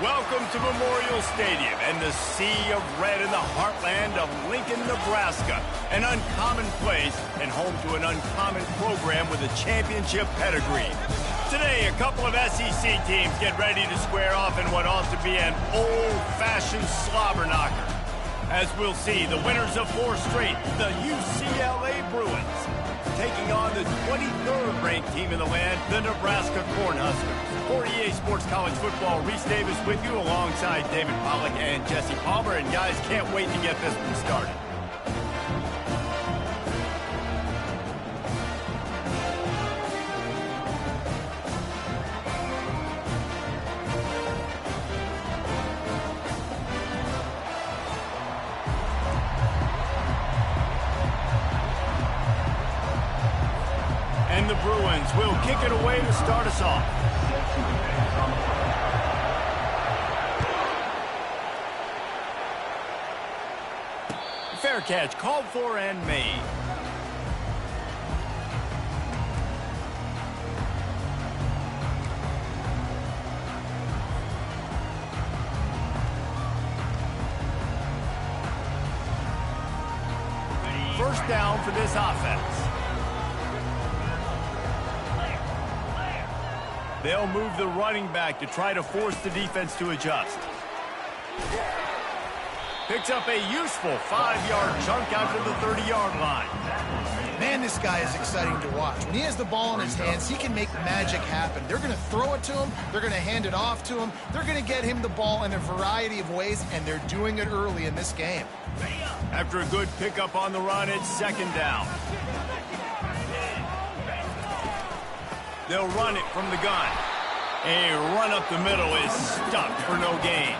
Welcome to Memorial Stadium and the sea of red in the heartland of Lincoln, Nebraska. An uncommon place and home to an uncommon program with a championship pedigree. Today, a couple of SEC teams get ready to square off in what ought to be an old-fashioned slobber knocker. As we'll see, the winners of 4 straight, the UCLA Bruins, taking on the 23rd ranked team in the land, the Nebraska Cornhuskers. For EA Sports College Football, Reese Davis with you alongside David Pollack and Jesse Palmer. And guys, can't wait to get this one started. And the Bruins will kick it away to start us off. Fair catch called for and made. First down for this offense. They'll move the running back to try to force the defense to adjust. Picks up a useful 5-yard chunk out to the 30-yard line. Man, this guy is exciting to watch. When he has the ball in his hands, he can make magic happen. They're going to throw it to him. They're going to hand it off to him. They're going to get him the ball in a variety of ways, and they're doing it early in this game. After a good pickup on the run, it's second down. They'll run it from the gun. A run up the middle is stuck for no gain.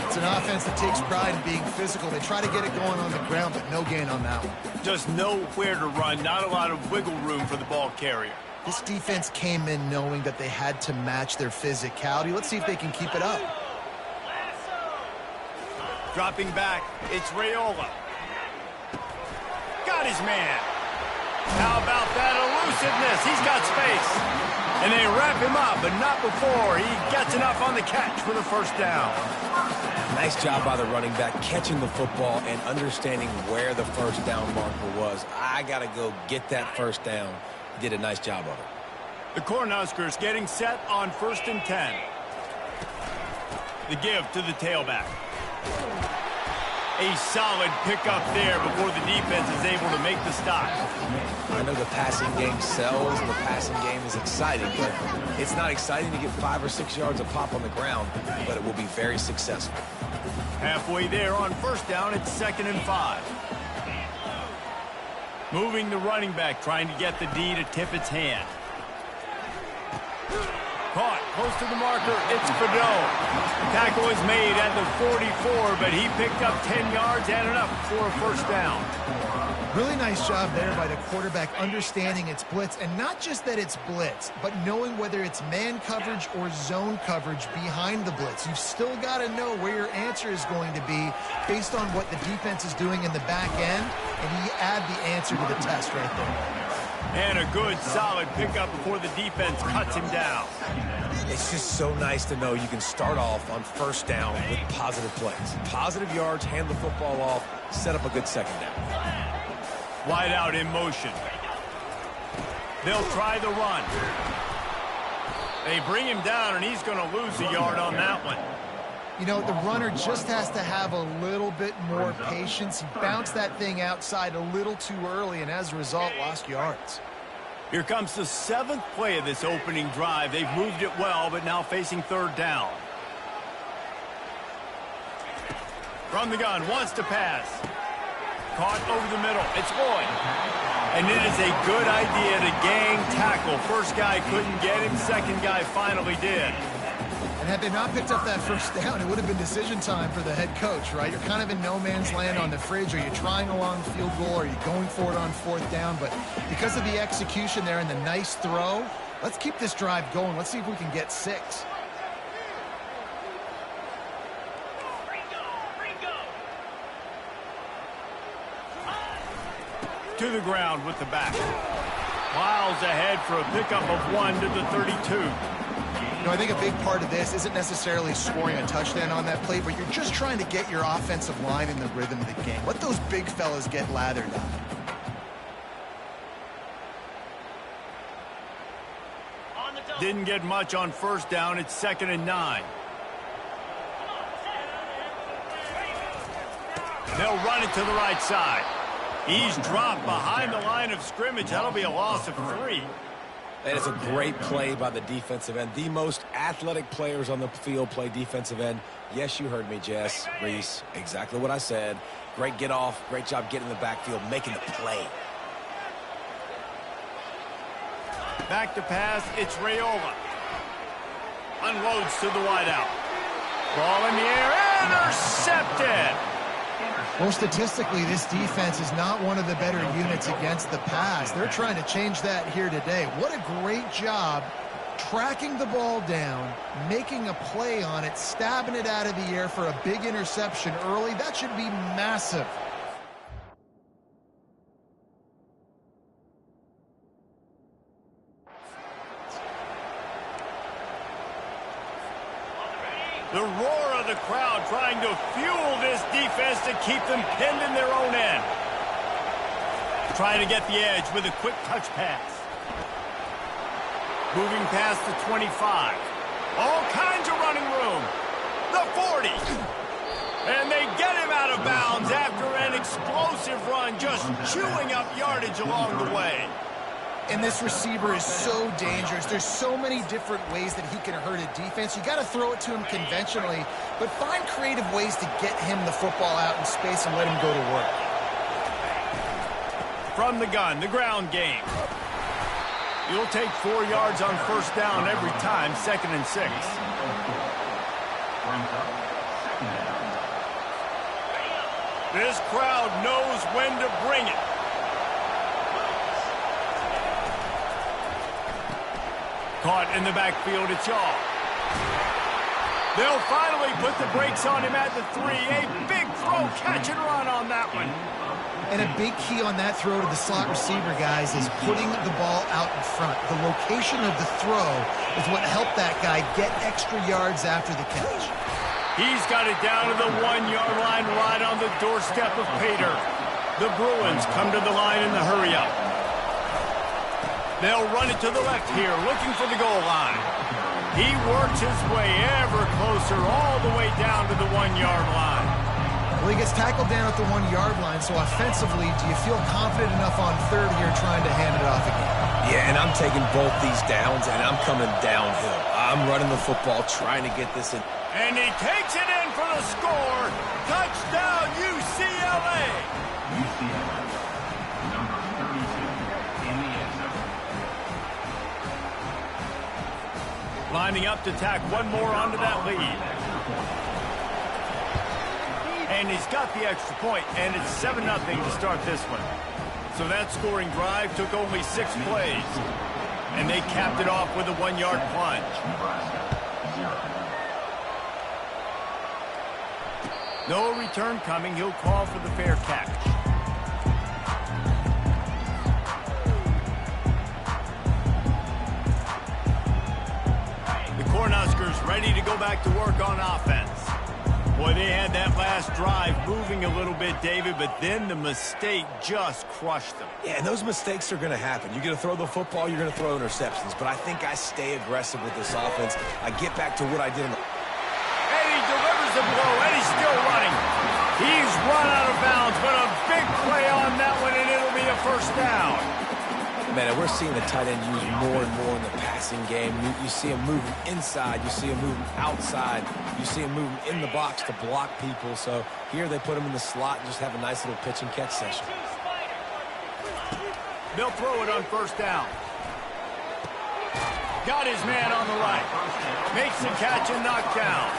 It's an offense that takes pride in being physical. They try to get it going on the ground, but no gain on that one. Just nowhere to run, not a lot of wiggle room for the ball carrier. This defense came in knowing that they had to match their physicality. Let's see if they can keep it up. Dropping back, it's Raiola. Got his man. How about that elusiveness? He's got space. And they wrap him up, but not before he gets enough on the catch for the first down. Nice job by the running back, catching the football and understanding where the first down marker was. I got to go get that first down. He did a nice job of it. The Cornhuskers getting set on 1st and 10. The give to the tailback. A solid pickup there before the defense is able to make the stop. I know the passing game sells and the passing game is exciting, but it's not exciting to get 5 or 6 yards of pop on the ground, but it will be very successful. Halfway there on first down, it's 2nd and 5. Moving the running back, trying to get the D to tip its hand. Caught close to the marker, it's Fadeau. Tackle is made at the 44, but he picked up 10 yards and enough for a first down. Really nice job there by the quarterback understanding it's blitz, and not just that it's blitz, but knowing whether it's man coverage or zone coverage behind the blitz. You've still got to know where your answer is going to be based on what the defense is doing in the back end, and you add the answer to the test right there. And a good, solid pickup before the defense cuts him down. It's just so nice to know you can start off on first down with positive plays. Positive yards, hand the football off, set up a good second down. Wide out in motion. They'll try the run. They bring him down, and he's going to lose a yard on that one. You know, the runner just has to have a little bit more patience. He bounced that thing outside a little too early, and as a result, lost yards. Here comes the 7th play of this opening drive. They've moved it well, but now facing 3rd down. From the gun, wants to pass. Caught over the middle. It's Lloyd. And it is a good idea to gang tackle. First guy couldn't get him. Second guy finally did. And had they not picked up that first down, it would have been decision time for the head coach, right? You're kind of in no man's land on the fridge. Are you trying a long field goal? Are you going for it on 4th down? But because of the execution there and the nice throw, let's keep this drive going. Let's see if we can get 6. To the ground with the back. Miles ahead for a pickup of 1 to the 32. You know, I think a big part of this isn't necessarily scoring a touchdown on that play, but you're just trying to get your offensive line in the rhythm of the game. Let those big fellas get lathered up. Didn't get much on first down. It's 2nd and 9. They'll run it to the right side. He's dropped behind the line of scrimmage. That'll be a loss of 3. That is a great play by the defensive end. The most athletic players on the field play defensive end. Yes, you heard me, Jess, Reese. Exactly what I said. Great get off. Great job getting in the backfield, making the play. Back to pass. It's Raiola. Unloads to the wideout. Ball in the air. Intercepted. Well, statistically, this defense is not one of the better units against the pass. They're trying to change that here today. What a great job tracking the ball down, making a play on it, stabbing it out of the air for a big interception early. That should be massive. The roar of the crowd trying to fuel this defense to keep them pinned in their own end. Trying to get the edge with a quick touch pass. Moving past the 25. All kinds of running room. The 40. And they get him out of bounds after an explosive run, just chewing up yardage along the way. And this receiver is so dangerous. There's so many different ways that he can hurt a defense. You got to throw it to him conventionally, but find creative ways to get him the football out in space and let him go to work. From the gun, the ground game. You'll take 4 yards on first down every time, 2nd and 6. This crowd knows when to bring it. Caught in the backfield, it's Yaw. They'll finally put the brakes on him at the 3. A big throw, catch and run on that one. And a big key on that throw to the slot receiver, guys, is putting the ball out in front. The location of the throw is what helped that guy get extra yards after the catch. He's got it down to the 1-yard line right on the doorstep of Pater. The Bruins come to the line in the hurry-up. They'll run it to the left here, looking for the goal line. He works his way ever closer all the way down to the 1-yard line. Well, he gets tackled down at the 1-yard line, so offensively, do you feel confident enough on third here trying to hand it off again? Yeah, and I'm taking both these downs, and I'm coming downhill. I'm running the football, trying to get this in. And he takes it in for the score. Touchdown, UCLA. UCLA, number 32 in the end zone. Lining up to tack one more onto that lead. And he's got the extra point, and it's 7-0 to start this one. So that scoring drive took only 6 plays. And they capped it off with a 1-yard plunge. No return coming. He'll call for the fair catch. The Cornhuskers ready to go back to work on offense. Boy, they had that last drive moving a little bit, David, but then the mistake just crushed them. Yeah, and those mistakes are going to happen. You're going to throw the football, you're going to throw interceptions. But I think I stay aggressive with this offense. I get back to what I did in the... And he delivers the blow, and he's still running. He's run out of bounds, but a big play on that one, and it'll be a first down. Man, we're seeing the tight end used more and more in the passing game. You see him moving inside. You see him moving outside. You see him moving in the box to block people. So here they put him in the slot and just have a nice little pitch and catch session. They'll throw it on first down. Got his man on the right. Makes the catch and knocked down.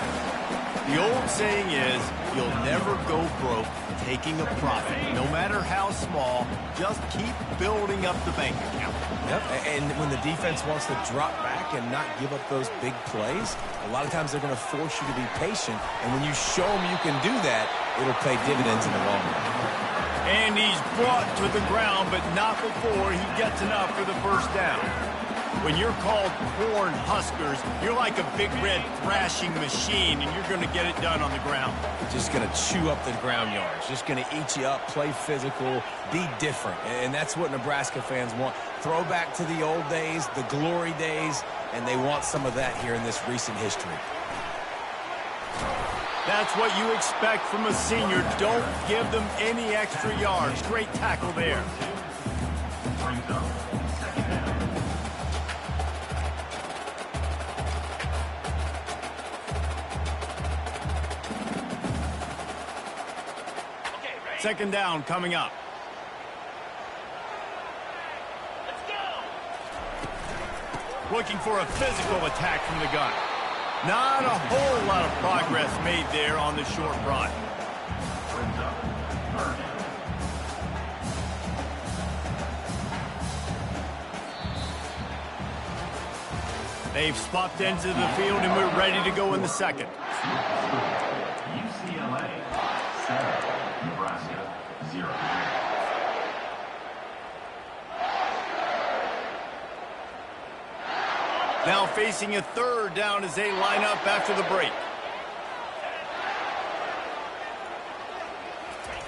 The old saying is, you'll never go broke taking a profit. No matter how small, just keep building up the bank account. Yep, and when the defense wants to drop back and not give up those big plays, a lot of times they're going to force you to be patient. And when you show them you can do that, it'll pay dividends in the long run. And he's brought to the ground, but not before he gets enough for the first down. When you're called Corn Huskers, you're like a big red thrashing machine, and you're going to get it done on the ground. Just going to chew up the ground yards. Just going to eat you up, play physical, be different. And that's what Nebraska fans want. Throw back to the old days, the glory days, and they want some of that here in this recent history. That's what you expect from a senior. Don't give them any extra yards. Great tackle there. Brings up second down. Second down coming up. Looking for a physical attack from the gun. Not a whole lot of progress made there on the short run. Brings up third down. They've swapped ends of the field, and we're ready to go in the second. UCLA 7, Nebraska 0. Now facing a third down as they line up after the break.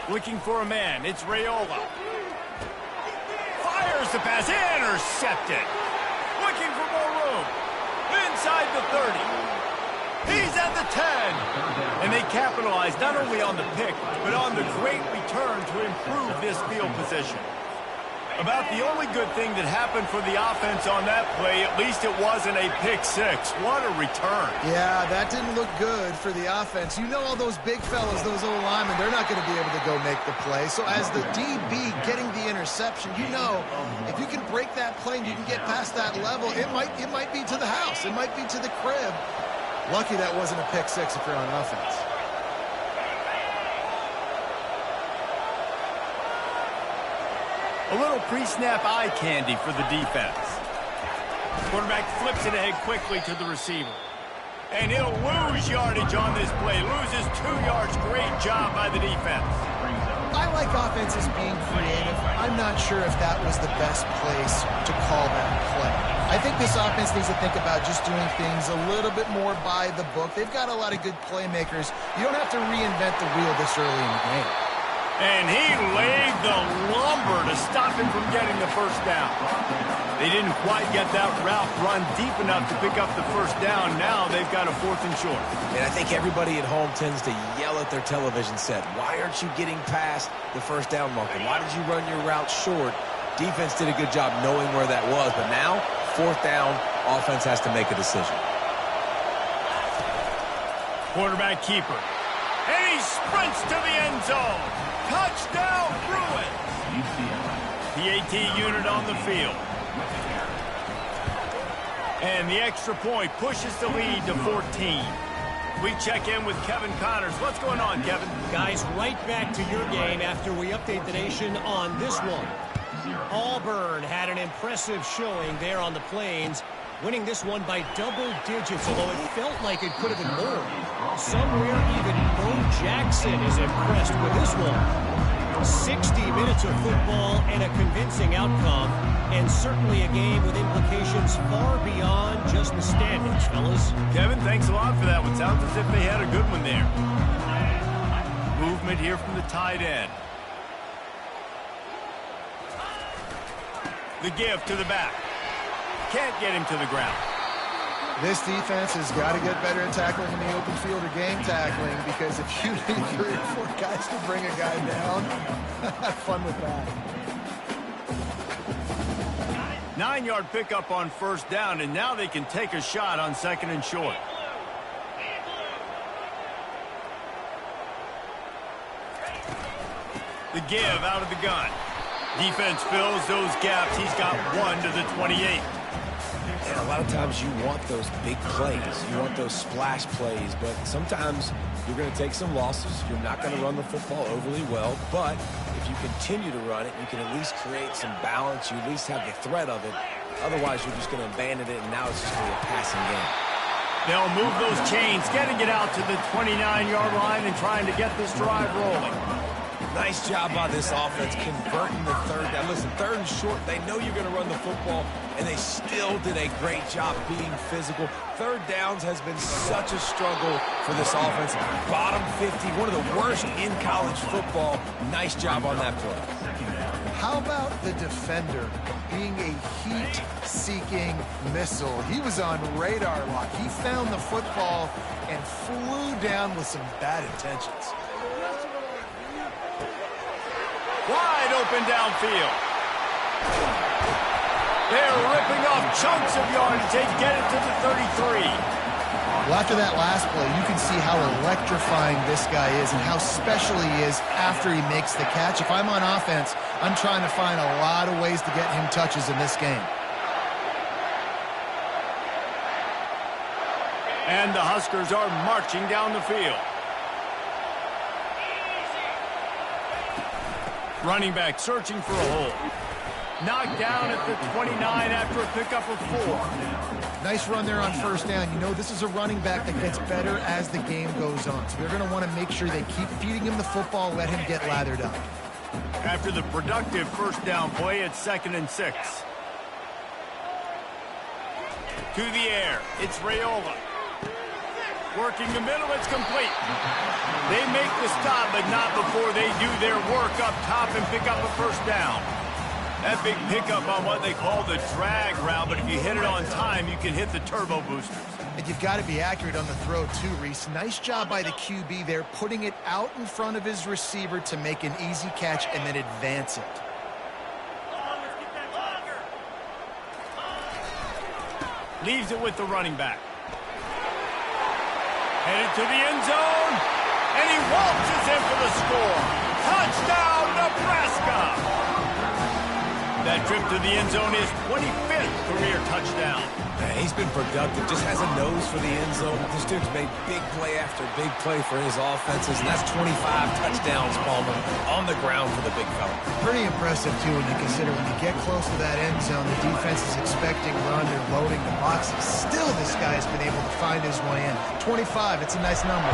Looking for a man. It's Raiola. Fires the pass. Intercepted. Looking for more room. Inside the 30. He's at the 10. And they capitalize not only on the pick, but on the great return to improve this field position. About the only good thing that happened for the offense on that play, at least it wasn't a pick six. What a return. Yeah, that didn't look good for the offense. You know all those big fellas, those old linemen, they're not going to be able to go make the play. So as the DB getting the interception, you know, if you can break that play and you can get past that level, it might be to the house. It might be to the crib. Lucky that wasn't a pick six if you're on offense. A little pre-snap eye candy for the defense. Quarterback flips it ahead quickly to the receiver. And he'll lose yardage on this play. Loses 2 yards. Great job by the defense. I like offenses being creative. I'm not sure if that was the best place to call that play. I think this offense needs to think about just doing things a little bit more by the book. They've got a lot of good playmakers. You don't have to reinvent the wheel this early in the game. And he laid the lumber to stop him from getting the first down. They didn't quite get that route run deep enough to pick up the first down. Now they've got a 4th and short. And I think everybody at home tends to yell at their television set, why aren't you getting past the first down marker? Why did you run your route short? Defense did a good job knowing where that was, but now, 4th down, offense has to make a decision. Quarterback keeper. And he sprints to the end zone. Touchdown, Bruins! PAT unit on the field. And the extra point pushes the lead to 14. We check in with Kevin Connors. What's going on, Kevin? Guys, right back to your game after we update the nation on this one. Auburn had an impressive showing there on the Plains, winning this one by double digits, although it felt like it could have been more. Somewhere even Bo Jackson is impressed with this one. 60 minutes of football and a convincing outcome, and certainly a game with implications far beyond just the standings, fellas. Kevin, thanks a lot for that one. Sounds as if they had a good one there. Movement here from the tight end. The give to the back. Can't get him to the ground. This defense has got to get better at tackling in the open field or game tackling, because if you need 3 or 4 guys to bring a guy down, have fun with that. 9-yard pickup on first down, and now they can take a shot on 2nd and short. The give out of the gun. Defense fills those gaps. He's got 1 to the 28. And a lot of times you want those big plays. You want those splash plays, but sometimes you're going to take some losses. You're not going to run the football overly well, but if you continue to run it, you can at least create some balance. You at least have the threat of it. Otherwise, you're just going to abandon it, and now it's just going to be a passing game. They'll move those chains, getting it out to the 29-yard line and trying to get this drive rolling. Nice job by this offense converting the third down. Listen, third and short, they know you're going to run the football, and they still did a great job being physical. Third downs has been such a struggle for this offense. Bottom 50, one of the worst in college football. Nice job on that play. How about the defender being a heat-seeking missile? He was on radar lock. He found the football and flew down with some bad intentions. Wide open downfield. They're ripping off chunks of yardage. They get it to the 33. Well, after that last play, you can see how electrifying this guy is and how special he is after he makes the catch. If I'm on offense, I'm trying to find a lot of ways to get him touches in this game. And the Huskers are marching down the field. Running back searching for a hole. Knocked down at the 29 after a pickup of 4. Nice run there on first down. You know, this is a running back that gets better as the game goes on. So they're going to want to make sure they keep feeding him the football, let him get lathered up. After the productive first down play, it's 2nd and 6. To the air, it's Raiola. Working the middle, it's complete. They make the stop, but not before they do their work up top and pick up a first down. That big pickup on what they call the drag route, but if you hit it on time, you can hit the turbo boosters. And you've got to be accurate on the throw too, Reese. Nice job by the QB there, putting it out in front of his receiver to make an easy catch and then advance it. Leaves it with the running back. Headed to the end zone, and he waltzes in for the score. Touchdown, Nebraska! That trip to the end zone is 25th career touchdown. Man, he's been productive, just has a nose for the end zone. This dude's made big play after big play for his offenses, and that's 25 touchdowns, Palmer, on the ground for the big fella. Pretty impressive, too, when you consider when you get close to that end zone, the defense is expecting run, they're loading the boxes. Still, this guy's been able to find his way in. 25, it's a nice number.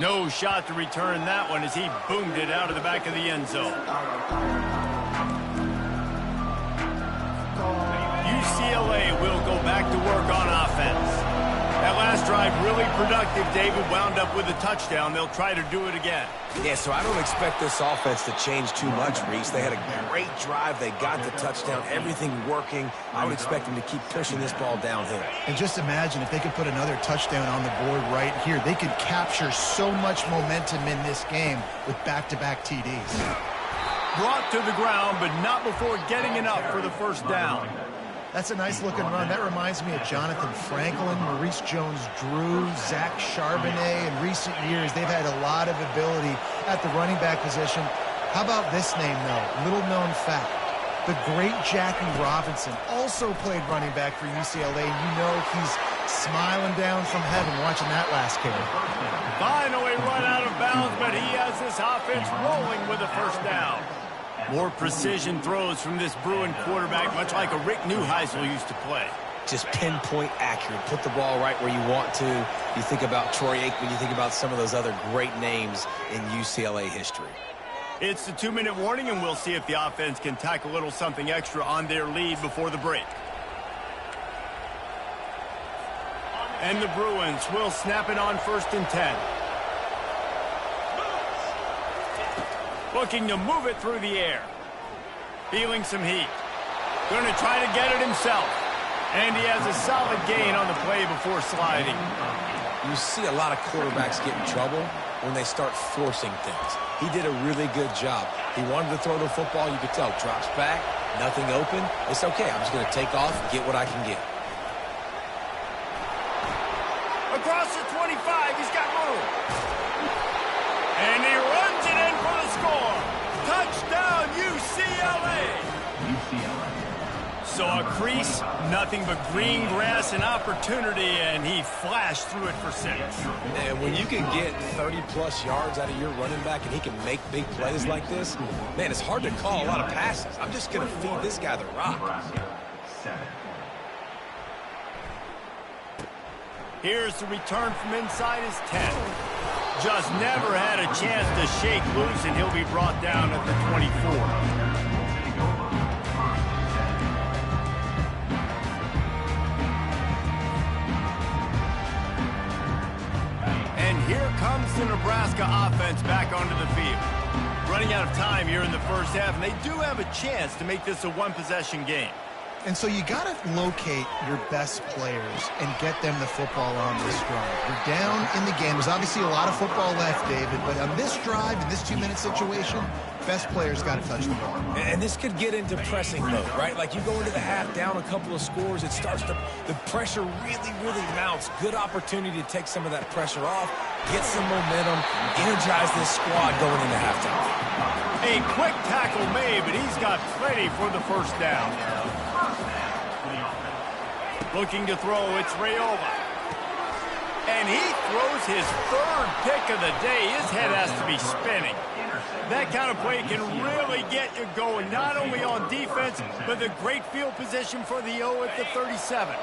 No shot to return that one as he boomed it out of the back of the end zone. UCLA will go back to work on offense. That last drive really productive. David wound up with a touchdown. They'll try to do it again. Yeah, so I don't expect this offense to change too much, Reese. They had a great drive. They got the touchdown. Everything working. I would expect them to keep pushing this ball downhill. And just imagine if they could put another touchdown on the board right here. They could capture so much momentum in this game with back-to-back TDs. Brought to the ground, but not before getting enough for the first down. That's a nice-looking run. That reminds me of Jonathan Franklin, Maurice Jones-Drew, Zach Charbonnet. In recent years, they've had a lot of ability at the running back position. How about this name, though? Little-known fact. The great Jackie Robinson also played running back for UCLA. You know he's smiling down from heaven watching that last carry. Finally run out of bounds, but he has this offense rolling with a first down. More precision throws from this Bruin quarterback, much like a Rick Neuheisel used to play. Just pinpoint accurate. Put the ball right where you want to. You think about Troy Aikman, you think about some of those other great names in UCLA history. It's the 2-minute warning, and we'll see if the offense can tack a little something extra on their lead before the break. And the Bruins will snap it on 1st and 10. Looking to move it through the air. Feeling some heat. Going to try to get it himself. And he has a solid gain on the play before sliding. You see a lot of quarterbacks get in trouble when they start forcing things. He did a really good job. He wanted to throw the football. You could tell. Drops back. Nothing open. It's okay. I'm just going to take off and get what I can get. Across the 25. He's got room. And he runs it in for the score. Touchdown, UCLA. Saw a crease, nothing but green grass and opportunity, and he flashed through it for 6. And when you can get 30-plus yards out of your running back and he can make big plays like this, man, it's hard to call a lot of passes. I'm just going to feed this guy the rock. Here's the return from inside his 10. just never had a chance to shake loose, and he'll be brought down at the 24. Here comes the Nebraska offense back onto the field. Running out of time here in the first half, and they do have a chance to make this a one-possession game. And so you got to locate your best players and get them the football on this drive. We're down in the game. There's obviously a lot of football left, David, but on this drive, in this 2-minute situation, best players got to touch the ball. And this could get into pressing mode, right? Like you go into the half down a couple of scores, it starts to, the pressure really, really mounts. Good opportunity to take some of that pressure off, get some momentum, energize this squad going into halftime. A quick tackle made, but he's got plenty for the first down. Looking to throw, it's Raiola. And he throws his third pick of the day. His head has to be spinning. That kind of play can really get you going, not only on defense, but the great field position for the O at the 37.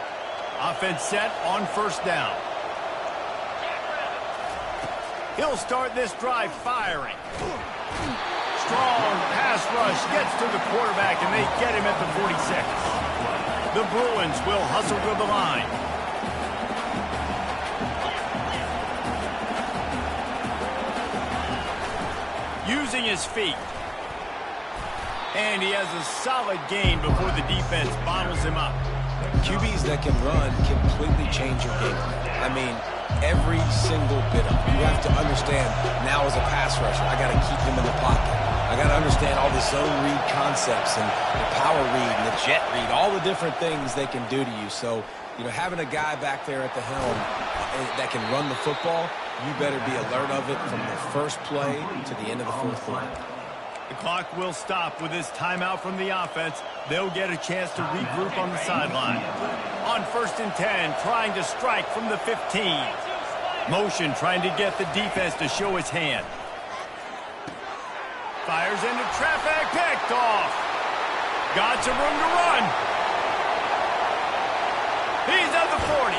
Offense set on first down. He'll start this drive firing. Strong pass rush gets to the quarterback, and they get him at the 46. The Bruins will hustle to the line. Using his feet. And he has a solid gain before the defense bottles him up. QBs that can run completely change your game. I mean, every single bit of it. You have to understand, now as a pass rusher, I got to keep him in the pocket. I got to understand all the zone read concepts and the power read and the jet read, all the different things they can do to you. So, you know, having a guy back there at the helm that can run the football, you better be alert of it from the first play to the end of the fourth quarter. The clock will stop with this timeout from the offense. They'll get a chance to regroup on the sideline. On 1st and 10, trying to strike from the 15. Motion trying to get the defense to show his hand. Fires into traffic, picked off. Got some room to run. He's at the 40.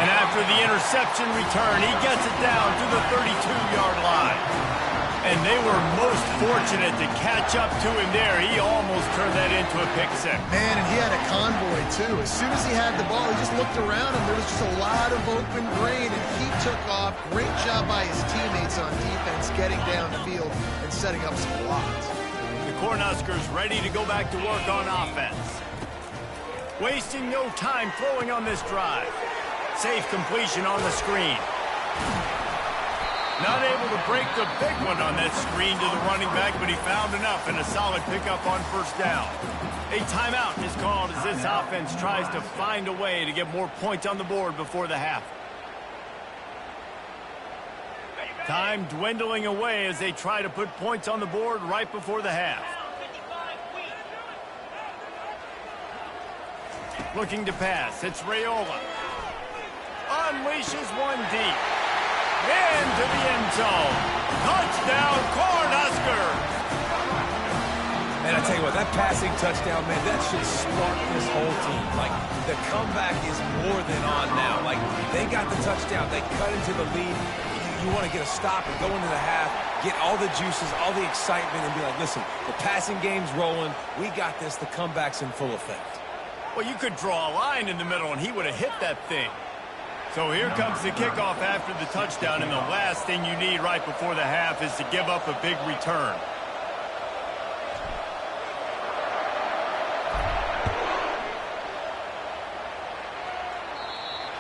And after the interception return, he gets it down to the 32-yard line. And they were most fortunate to catch up to him there. He almost turned that into a pick six. Man, and he had a convoy, too. As soon as he had the ball, he just looked around him. There was just a lot of open green, and he took off. Great job by his teammates on defense, getting down the field and setting up some blocks. The Cornhuskers ready to go back to work on offense. Wasting no time throwing on this drive. Safe completion on the screen. Not able to break the big one on that screen to the running back, but he found enough and a solid pickup on first down. A timeout is called as this offense tries to find a way to get more points on the board before the half. Time dwindling away as they try to put points on the board right before the half. Looking to pass, it's Raiola. Unleashes one deep. Into the end zone. Touchdown, Cornhuskers! Man, I tell you what, that passing touchdown, man, that should spark this whole team. Like, the comeback is more than on now. Like, they got the touchdown. They cut into the lead. You want to get a stop and go into the half, get all the juices, all the excitement, and be like, listen, the passing game's rolling. We got this. The comeback's in full effect. Well, you could draw a line in the middle, and he would have hit that thing. So here comes the kickoff after the touchdown, and the last thing you need right before the half is to give up a big return.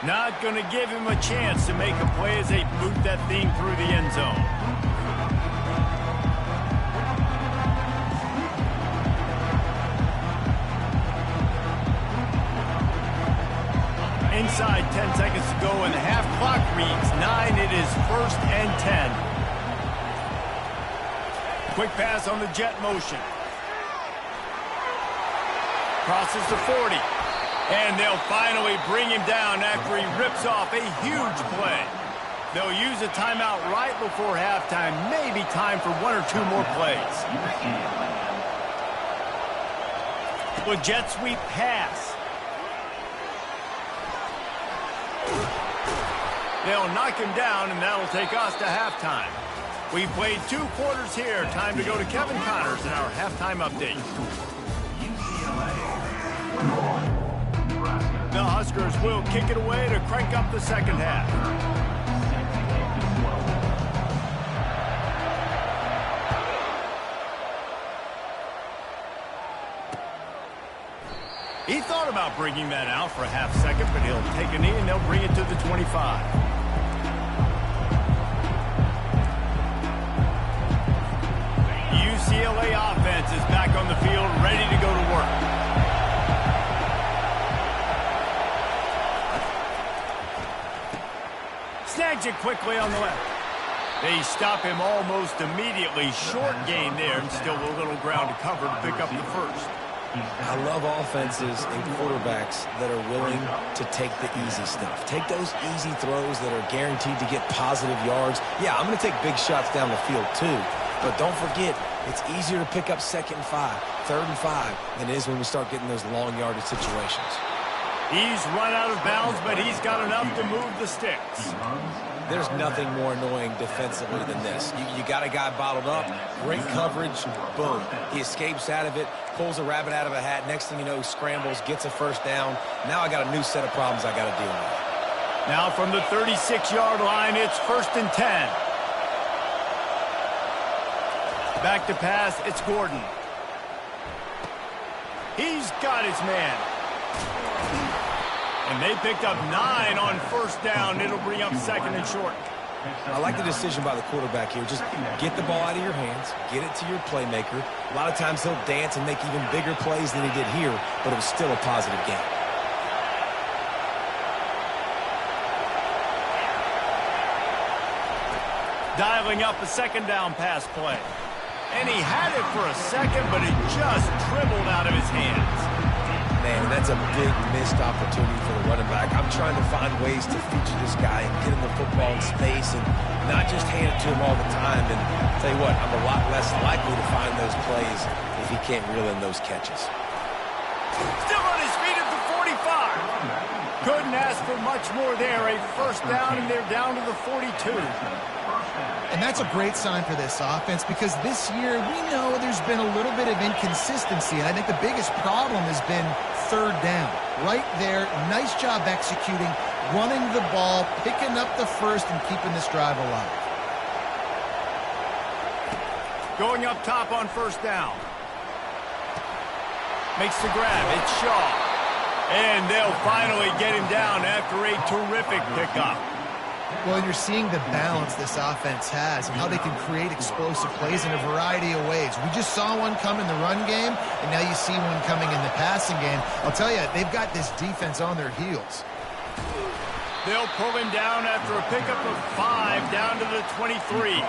Not going to give him a chance to make a play as they boot that thing through the end zone. Inside 10 seconds to go, and the half clock reads 9. It is 1st and 10. Quick pass on the jet motion. Crosses the 40. And they'll finally bring him down after he rips off a huge play. They'll use a timeout right before halftime. Maybe time for 1 or 2 more plays. With jet sweep pass. They'll knock him down, and that'll take us to halftime. We played 2 quarters here. Time to go to Kevin Connors in our halftime update. The Huskers will kick it away to crank up the second half. He thought about bringing that out for a half second, but he'll take a knee and they'll bring it to the 25. UCLA offense is back on the field, ready to go to work. Snags it quickly on the left. They stop him almost immediately. Short gain there, and still a little ground to cover to pick up the first. I love offenses and quarterbacks that are willing to take the easy stuff. Take those easy throws that are guaranteed to get positive yards. Yeah, I'm going to take big shots down the field too. But don't forget, it's easier to pick up 2nd and 5, 3rd and 5 than it is when we start getting those long yardage situations. He's run out of bounds, but he's got enough to move the sticks. There's nothing more annoying defensively than this. You got a guy bottled up, great coverage, boom. He escapes out of it, pulls a rabbit out of a hat. Next thing you know, scrambles, gets a first down. Now I got a new set of problems I got to deal with. Now from the 36-yard line, it's 1st and 10. Back to pass, it's Gordon. He's got his man. And they picked up 9 on 1st down. It'll bring up 2nd and short. I like the decision by the quarterback here. Just get the ball out of your hands, get it to your playmaker. A lot of times he'll dance and make even bigger plays than he did here, but it was still a positive game. Dialing up a 2nd down pass play. And he had it for a second, but it just dribbled out of his hands. Man, that's a big missed opportunity for the running back. I'm trying to find ways to feature this guy and get him the football in space and not just hand it to him all the time. And I'll tell you what, I'm a lot less likely to find those plays if he can't reel in those catches. Still on his feet at the 45. Couldn't ask for much more there. A 1st down, and they're down to the 42. And that's a great sign for this offense because this year we know there's been a little bit of inconsistency. And I think the biggest problem has been 3rd down. Right there, nice job executing, running the ball, picking up the first, and keeping this drive alive. Going up top on 1st down. Makes the grab. It's Shaw. And they'll finally get him down after a terrific pickup. Well, and you're seeing the balance this offense has and how they can create explosive plays in a variety of ways. We just saw one come in the run game, and now you see one coming in the passing game. I'll tell you, they've got this defense on their heels. They'll pull him down after a pickup of 5 down to the 23.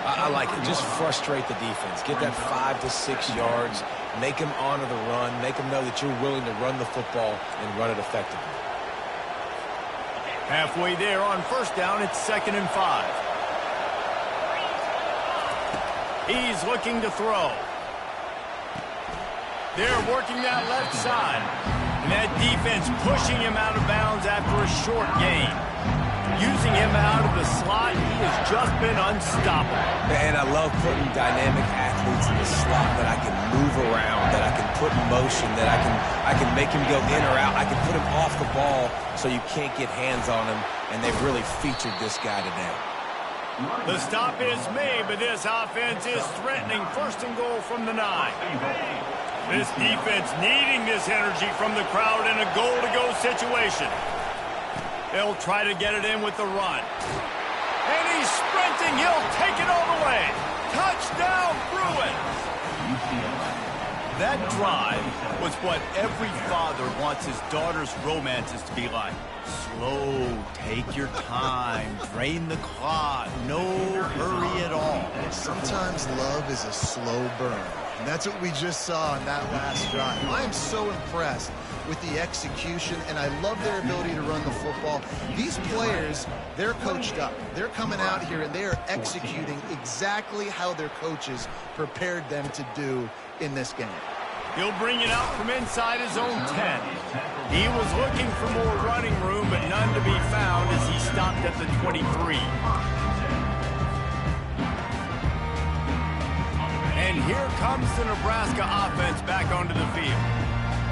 I like it. Just frustrate the defense. Get that 5 to 6 yards. Make them honor the run. Make them know that you're willing to run the football and run it effectively. Halfway there on 1st down, it's 2nd and 5. He's looking to throw. They're working that left side. And that defense pushing him out of bounds after a short gain. Using him out of the slot, he has just been unstoppable. And I love putting dynamic athletes in the slot that I can move around, that I can put in motion, that I can make him go in or out. I can put him off the ball so you can't get hands on him, and they've really featured this guy today. The stop is made, but this offense is threatening 1st and goal from the 9. This defense needing this energy from the crowd in a goal-to-go situation. They'll try to get it in with the run. And he's sprinting. He'll take it all the way. Touchdown, Bruins. That drive was what every father wants his daughter's romances to be like. Slow, take your time, drain the clock, no hurry at all. Sometimes love is a slow burn. And that's what we just saw in that last drive. I am so impressed with the execution, and I love their ability to run the football. These players, they're coached up. They're coming out here, and they are executing exactly how their coaches prepared them to do in this game. He'll bring it out from inside his own 10. He was looking for more running room, but none to be found as he stopped at the 23. And here comes the Nebraska offense back onto the field.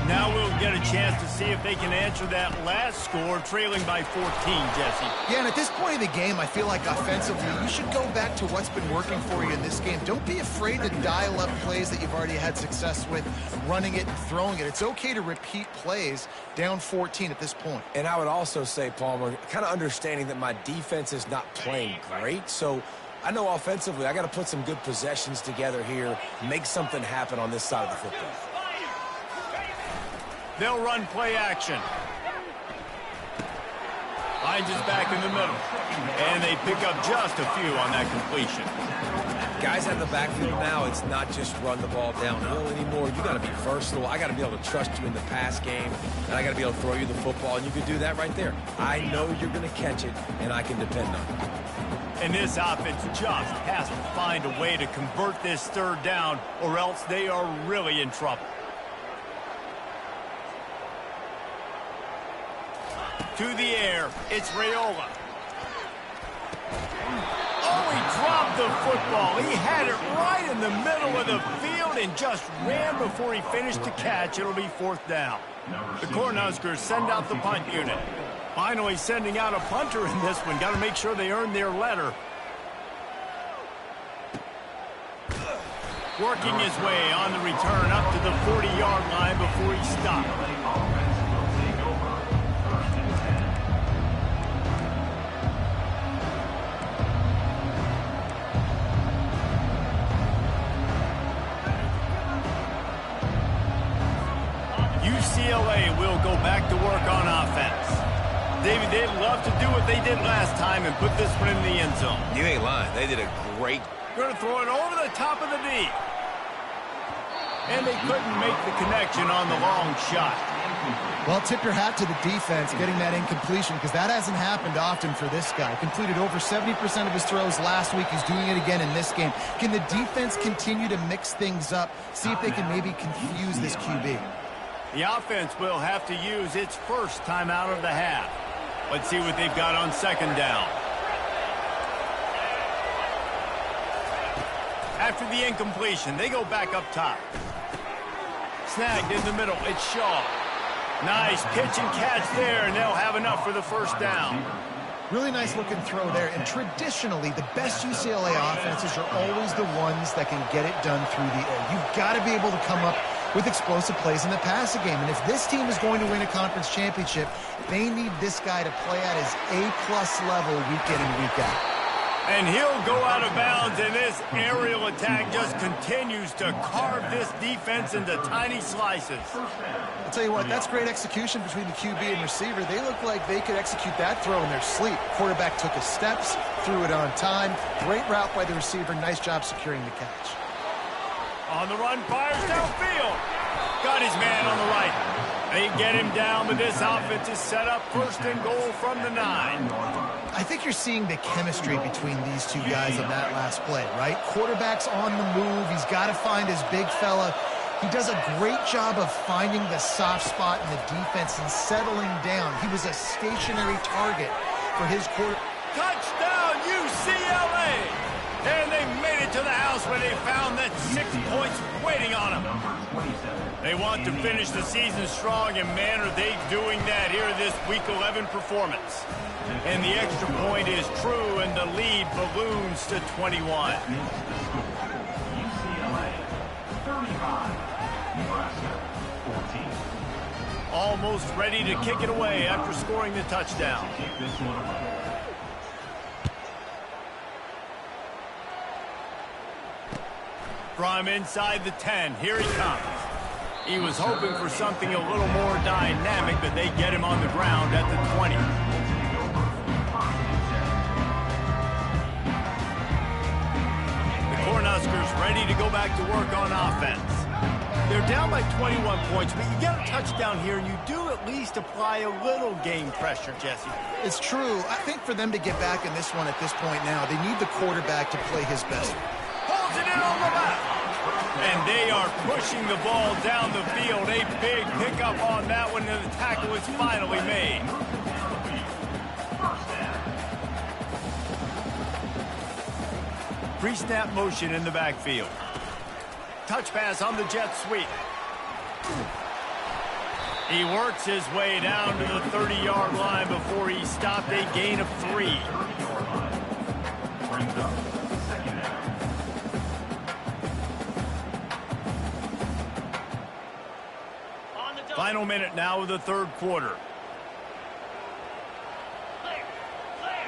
Now we'll get a chance to see if they can answer that last score, trailing by 14, Jesse. Yeah, and at this point of the game, I feel like offensively, you should go back to what's been working for you in this game. Don't be afraid to dial up plays that you've already had success with, running it and throwing it. It's okay to repeat plays down 14 at this point. And I would also say, Palmer, kind of understanding that my defense is not playing great, so I know offensively I got to put some good possessions together here, make something happen on this side of the football. They'll run play action. Hines is back in the middle. And they pick up just a few on that completion. Guys out of the backfield now, it's not just run the ball downhill anymore. You got to be versatile. I got to be able to trust you in the pass game, and I got to be able to throw you the football, and you can do that right there. I know you're going to catch it, and I can depend on it. And this offense just has to find a way to convert this third down, or else they are really in trouble. To the air, it's Raiola. Oh, he dropped the football. He had it right in the middle of the field and just ran before he finished the catch. It'll be fourth down. The Cornhuskers send out the punt unit. Finally sending out a punter in this one. Got to make sure they earn their letter. Working his way on the return up to the 40-yard line before he stopped. UCLA will go back to work on offense. David, they'd love to do what they did last time and put this one in the end zone. You ain't lying. They did a great. Going to throw it over the top of the knee. And they couldn't make the connection on the long shot. Well, tip your hat to the defense getting that incompletion, because that hasn't happened often for this guy. Completed over 70% of his throws last week. He's doing it again in this game. Can the defense continue to mix things up, see if they can maybe confuse this QB? The offense will have to use its first timeout of the half. Let's see what they've got on second down. After the incompletion, they go back up top. Snagged in the middle, it's Shaw. Nice pitch and catch there, and they'll have enough for the first down. Really nice looking throw there, and traditionally, the best UCLA offenses are always the ones that can get it done through the air. You've got to be able to come up with explosive plays in the passing game, and if this team is going to win a conference championship, they need this guy to play at his A-plus level week in and week out. And he'll go out of bounds, and this aerial attack just continues to carve this defense into tiny slices. I'll tell you what, that's great execution between the QB and receiver. They look like they could execute that throw in their sleep. Quarterback took his steps, threw it on time. Great route by the receiver. Nice job securing the catch. On the run, fires downfield. Got his man on the right. They get him down, but this offense is set up first and goal from the 9. I think you're seeing the chemistry between these two guys on that last play, right? Quarterback's on the move. He's got to find his big fella. He does a great job of finding the soft spot in the defense and settling down. He was a stationary target for his quarter. Touchdown, UCLA! And they made it to the house where they found that 6 points waiting on them. They want to finish the season strong, and man, are they doing that here in this Week 11 performance. And the extra point is true, and the lead balloons to 21. UCLA 35, Nebraska 14. Almost ready to kick it away after scoring the touchdown. Kick this one away. From inside the 10, here he comes. He was hoping for something a little more dynamic, but they get him on the ground at the 20. The Cornhuskers ready to go back to work on offense. They're down by 21 points, but you get a touchdown here, and you do at least apply a little game pressure, Jesse. It's true. I think for them to get back in this one at this point now, they need the quarterback to play his best. Holds it in on the left. And they are pushing the ball down the field. A big pickup on that one, and the tackle is finally made. Pre-snap motion in the backfield. Touch pass on the jet sweep. He works his way down to the 30-yard line before he stopped, a gain of 3. Final minute now of the third quarter.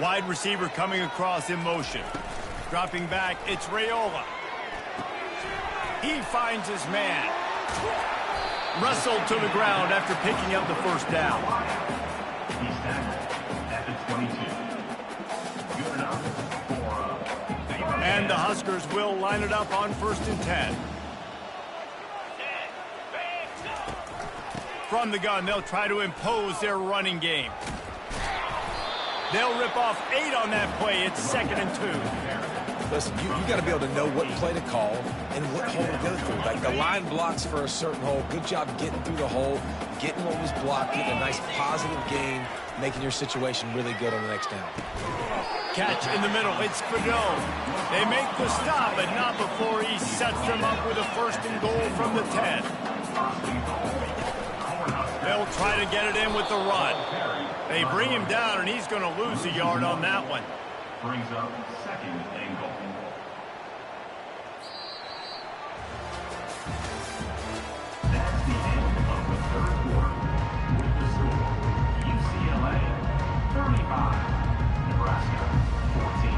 Wide receiver coming across in motion. Dropping back, it's Raiola. He finds his man. Wrestled to the ground after picking up the first down. He's tackled at the 22. Good enough for And the Huskers will line it up on 1st and 10. From the gun, they'll try to impose their running game. They'll rip off 8 on that play. It's 2nd and 2. Listen, you got to be able to know what play to call and what hole to go through. Like the line blocks for a certain hole. Good job getting through the hole, getting what was blocked, getting a nice positive gain, making your situation really good on the next down. Catch in the middle. It's Fedone. They make the stop, but not before he sets them up with a 1st and goal from the 10. They'll try to get it in with the run. They bring him down, and he's going to lose a yard on that one. brings up 2nd and goal. That's the end of the third quarter. With the score, UCLA 35, Nebraska 14.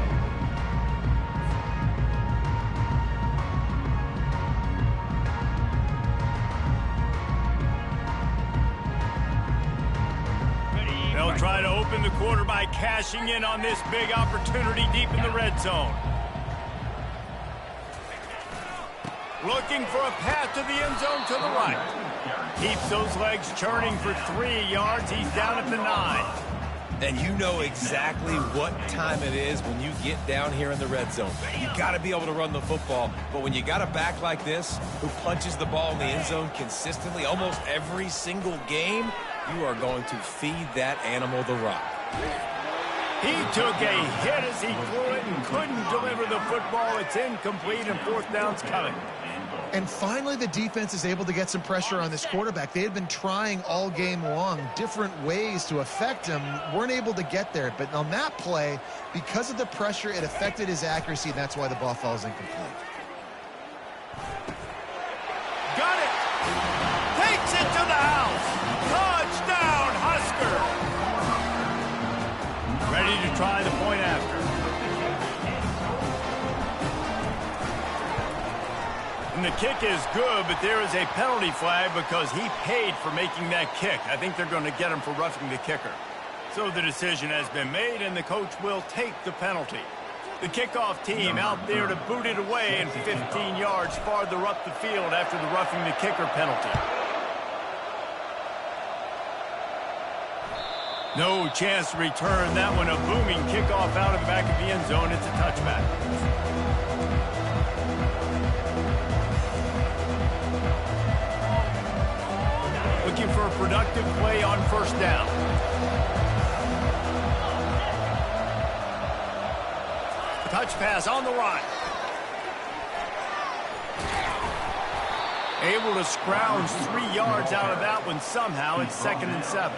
They'll try to open the quarter by cashing in on this big opportunity deep in the red zone. Looking for a path to the end zone to the right. Keeps those legs churning for 3 yards. He's down at the 9. And you know exactly what time it is when you get down here in the red zone. You got to be able to run the football. But when you got a back like this who punches the ball in the end zone consistently almost every single game, you are going to feed that animal the rock. He took a hit as he threw it and couldn't deliver the football. It's incomplete, and 4th down's coming. And finally, the defense is able to get some pressure on this quarterback. They had been trying all game long different ways to affect him. Weren't able to get there. But on that play, because of the pressure, it affected his accuracy, and that's why the ball falls incomplete. Got it! Takes it to the house! Touchdown, Husker! Ready to try the point after. And the kick is good, but there is a penalty flag because he paid for making that kick. I think they're going to get him for roughing the kicker. So the decision has been made, and the coach will take the penalty. The kickoff team out there to boot it away and 15 yards farther up the field after the roughing the kicker penalty. No chance to return that one. A booming kickoff out of the back of the end zone. It's a touchback. Looking for a productive play on 1st down. Touch pass on the run. Able to scrounge 3 yards out of that one somehow. It's 2nd and 7.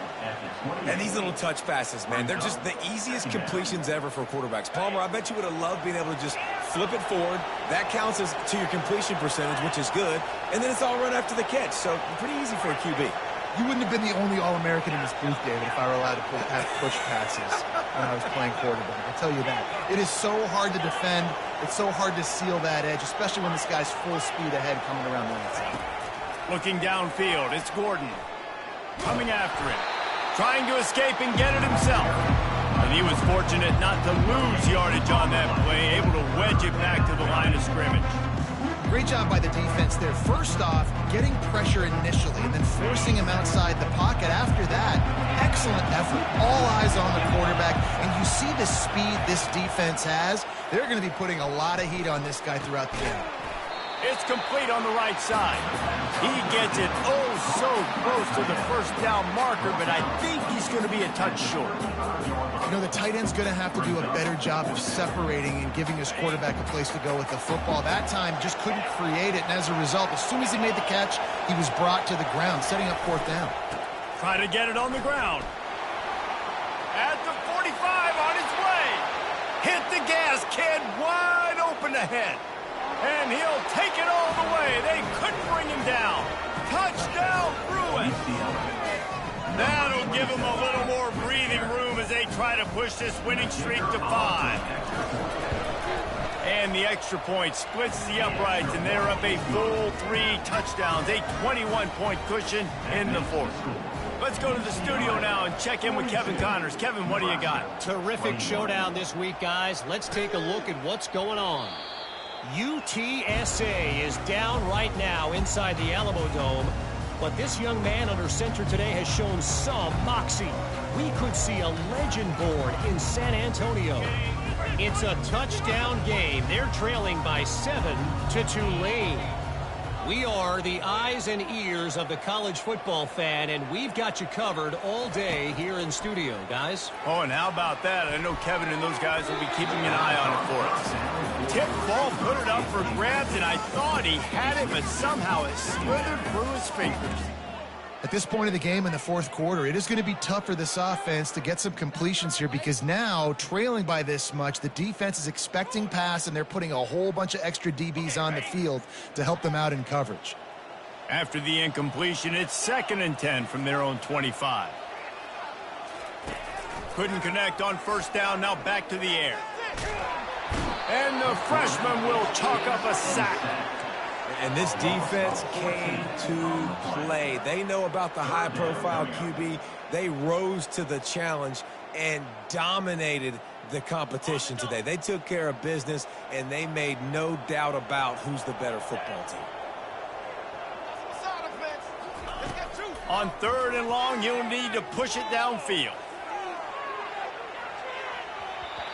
And these little touch passes, man, they're just the easiest completions ever for quarterbacks. Palmer, I bet you would have loved being able to just flip it forward. That counts as to your completion percentage, which is good. And then it's all run after the catch. So pretty easy for a QB. You wouldn't have been the only All-American in this booth, David, if I were allowed to have push passes when I was playing quarterback. I'll tell you that. It is so hard to defend. It's so hard to seal that edge, especially when this guy's full speed ahead coming around the outside. Looking downfield, it's Gordon. Coming after him. Trying to escape and get it himself. And he was fortunate not to lose yardage on that play, able to wedge it back to the line of scrimmage. Great job by the defense there. First off, getting pressure initially and then forcing him outside the pocket. After that, excellent effort. All eyes on the quarterback. And you see the speed this defense has. They're going to be putting a lot of heat on this guy throughout the game. It's complete on the right side. He gets it oh so close to the first down marker, but I think he's going to be a touch short. You know, the tight end's going to have to do a better job of separating and giving his quarterback a place to go with the football. That time just couldn't create it, and as a result, as soon as he made the catch, he was brought to the ground, setting up fourth down. Try to get it on the ground. At the 45 on his way. Hit the gas, kid, wide open ahead. And he'll take it all the way. They couldn't bring him down. Touchdown, Bruin. That'll give him a little more breathing room as they try to push this winning streak to 5. And the extra point splits the uprights, and they're up a full 3 touchdowns, a 21-point cushion in the fourth. Let's go to the studio now and check in with Kevin Connors. Kevin, what do you got? Terrific showdown this week, guys. Let's take a look at what's going on. UTSA is down right now inside the Alamo Dome, but this young man under center today has shown some moxie. We could see a legend born in San Antonio. It's a touchdown game. They're trailing by 7 to Tulane. We are the eyes and ears of the college football fan, and we've got you covered all day here in studio, guys. Oh, and how about that? I know Kevin and those guys will be keeping an eye on it for us. Tip ball, put it up for grabs, and I thought he had it, but somehow it slithered through his fingers. At this point of the game in the fourth quarter, it is going to be tough for this offense to get some completions here because now, trailing by this much, the defense is expecting pass, and they're putting a whole bunch of extra DBs on the field to help them out in coverage. After the incompletion, it's 2nd and 10 from their own 25. Couldn't connect on first down, now back to the air. And the freshman will chalk up a sack. And this defense came to play. They know about the high-profile QB. They rose to the challenge and dominated the competition today. They took care of business, and they made no doubt about who's the better football team. On 3rd and long, you'll need to push it downfield.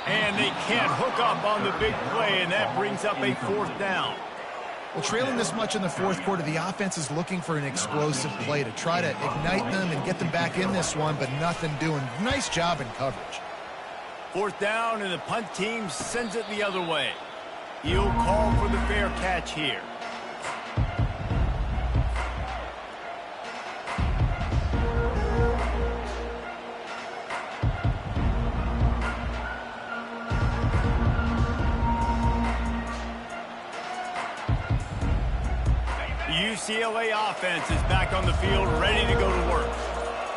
And they can't hook up on the big play, and that brings up a 4th down. Well, trailing this much in the fourth quarter, the offense is looking for an explosive play to try to ignite them and get them back in this one, but nothing doing. Nice job in coverage. 4th down, and the punt team sends it the other way. He'll call for the fair catch here. UCLA offense is back on the field, ready to go to work.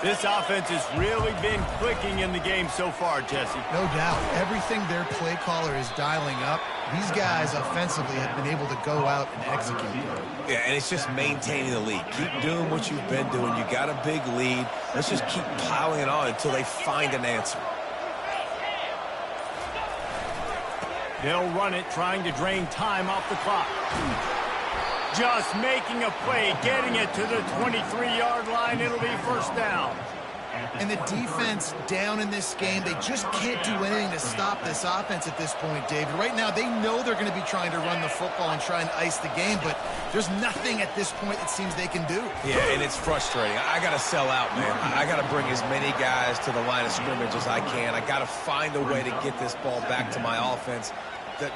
This offense has really been clicking in the game so far, Jesse. No doubt. Everything their play caller is dialing up, these guys offensively have been able to go out and execute. Yeah, and it's just maintaining the lead. Keep doing what you've been doing. You got a big lead. Let's just keep piling it on until they find an answer. They'll run it, trying to drain time off the clock. Just making a play, getting it to the 23-yard line. It'll be 1st down. And the defense down in this game, they just can't do anything to stop this offense at this point, David. Right now, they know they're going to be trying to run the football and try and ice the game, but there's nothing at this point it seems they can do. Yeah, and it's frustrating. I got to sell out, man. I got to bring as many guys to the line of scrimmage as I can. I got to find a way to get this ball back to my offense.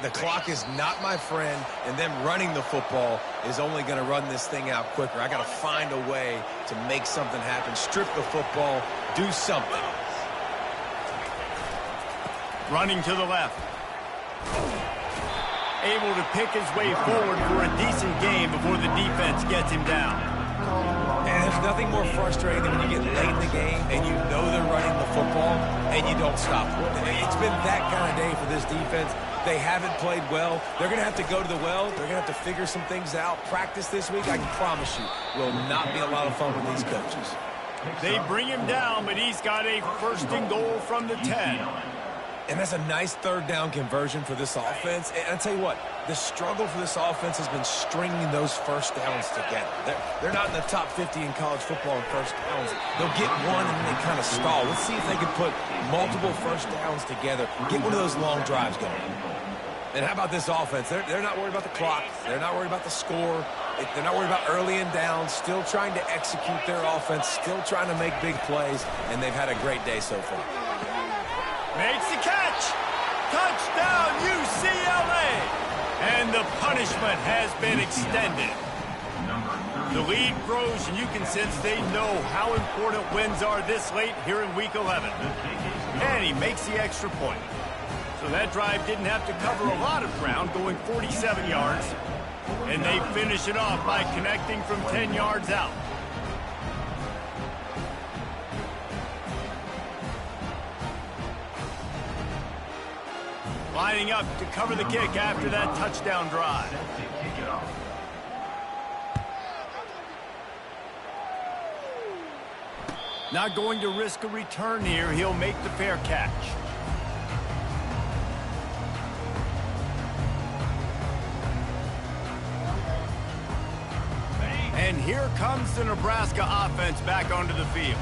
The clock is not my friend, and them running the football is only going to run this thing out quicker. I got to find a way to make something happen, strip the football, do something. Running to the left. Able to pick his way forward for a decent game before the defense gets him down. And there's nothing more frustrating than when you get late in the game and you know they're running the football and you don't stop them. It's been that kind of day for this defense. They haven't played well. They're going to have to go to the well. They're going to have to figure some things out. Practice this week, I can promise you, will not be a lot of fun with these coaches. They bring him down, but he's got a 1st and goal from the 10. And that's a nice 3rd down conversion for this offense. And I'll tell you what, the struggle for this offense has been stringing those 1st downs together. They're not in the top 50 in college football in 1st downs. They'll get one and then they kind of stall. Let's see if they can put multiple 1st downs together, get one of those long drives going. And how about this offense? They're not worried about the clock. They're not worried about the score. They're not worried about early and down. Still trying to execute their offense. Still trying to make big plays. And they've had a great day so far. Makes the catch. Touchdown, UCLA. And the punishment has been extended. The lead grows, and you can sense they know how important wins are this late here in Week 11. And he makes the extra point. So that drive didn't have to cover a lot of ground, going 47 yards. And they finish it off by connecting from 10 yards out. Lining up to cover the kick after that touchdown drive. Not going to risk a return here. He'll make the fair catch. And here comes the Nebraska offense back onto the field.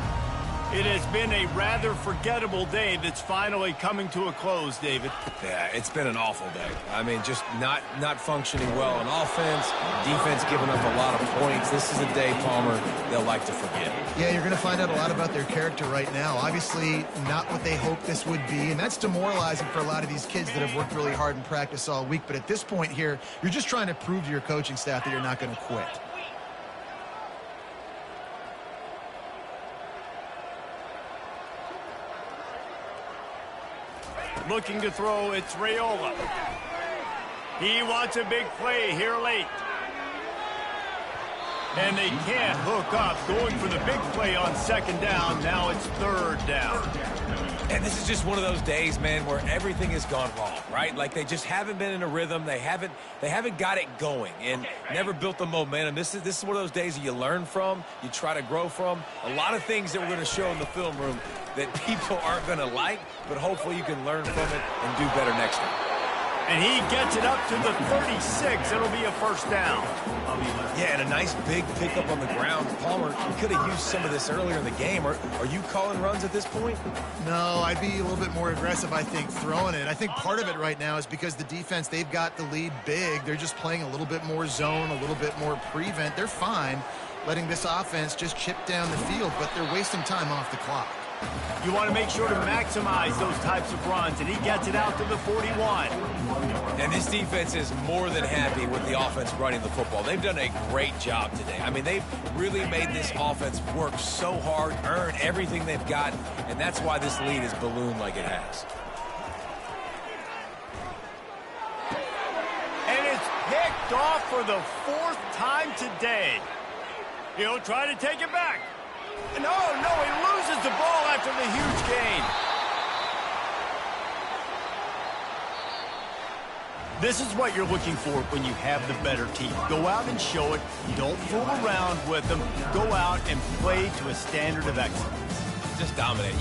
It has been a rather forgettable day that's finally coming to a close, David. Yeah, it's been an awful day. I mean, just not functioning well on offense. Defense giving up a lot of points. This is a day, Palmer, they'll like to forget. Yeah, you're going to find out a lot about their character right now. Obviously, not what they hoped this would be, and that's demoralizing for a lot of these kids that have worked really hard in practice all week. But at this point here, you're just trying to prove to your coaching staff that you're not going to quit. Looking to throw, it's Raiola. He wants a big play here late. And they can't hook up. Going for the big play on second down. Now it's third down. And this is just one of those days, man, where everything has gone wrong, right? Like they just haven't been in a rhythm. They haven't got it going and never built the momentum. This is one of those days that you learn from, you try to grow from. A lot of things that we're going to show in the film room that people aren't going to like, but hopefully you can learn from it and do better next time. And he gets it up to the 36. It'll be a first down. Yeah, and a nice big pickup on the ground. Palmer, you could have used some of this earlier in the game. Are you calling runs at this point? No, I'd be a little bit more aggressive, I think, throwing it. I think part of it right now is because the defense, they've got the lead big. They're just playing a little bit more zone, a little bit more prevent. They're fine letting this offense just chip down the field, but they're wasting time off the clock. You want to make sure to maximize those types of runs, and he gets it out to the 41. And this defense is more than happy with the offense running the football. They've done a great job today. I mean, they've really made this offense work so hard, earn everything they've got, and that's why this lead is ballooned like it has. And it's picked off for the fourth time today. He'll try to take it back. No, he loses the ball after the huge gain. This is what you're looking for when you have the better team. Go out and show it. Don't fool around with them. Go out and play to a standard of excellence. Just dominate.